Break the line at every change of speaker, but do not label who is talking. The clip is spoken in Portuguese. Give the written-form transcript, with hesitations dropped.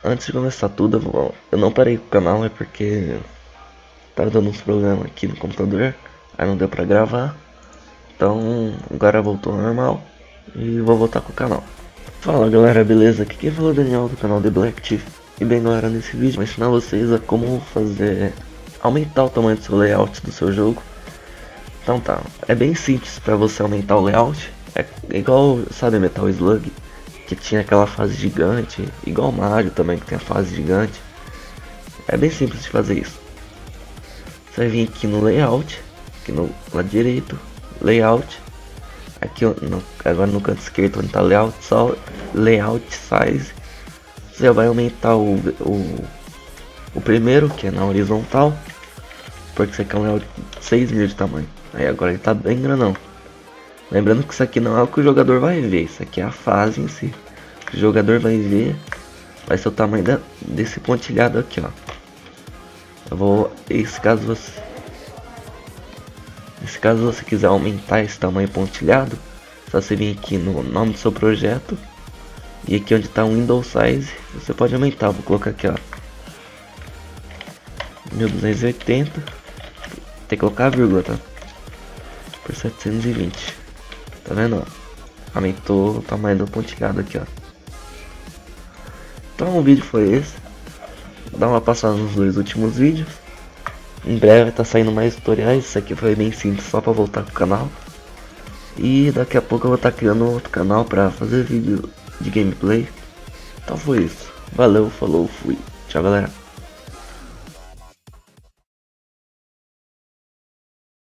Antes de começar tudo, eu não parei com o canal, é porque tava dando uns problemas aqui no computador, aí não deu pra gravar. Então agora voltou ao normal e vou voltar com o canal. Fala galera, beleza? Aqui quem falou é o Daniel do canal The Black Chief. E bem galera, nesse vídeo vou ensinar vocês a como aumentar o tamanho do seu layout do seu jogo. Então tá, é bem simples pra você aumentar o layout. É igual, sabe, Metal Slug, que tinha aquela fase gigante, igual Mario também que tem a fase gigante. É bem simples de fazer isso. Você vai vir aqui no layout, aqui no lado direito, layout. Aqui agora no canto esquerdo onde tá layout, só layout size. Você vai aumentar o primeiro, que é na horizontal, porque você quer um layout 6.000 de tamanho. Aí agora ele tá bem grandão. Lembrando que isso aqui não é o que o jogador vai ver, isso aqui é a fase em si. O que o jogador vai ver vai ser o tamanho desse pontilhado aqui, ó. Nesse caso você quiser aumentar esse tamanho pontilhado, só você vir aqui no nome do seu projeto e aqui onde está o Windows Size, você pode aumentar. Vou colocar aqui, ó, 1280, tem que colocar a vírgula, tá? Por 720, tá vendo, ó? Aumentou o tamanho do pontilhado aqui, ó. Então o vídeo foi esse. Dá uma passada nos dois últimos vídeos. Em breve tá saindo mais tutoriais. Isso aqui foi bem simples, só pra voltar pro canal. E daqui a pouco eu vou estar criando outro canal pra fazer vídeo de gameplay. Então foi isso. Valeu, falou, fui. Tchau galera.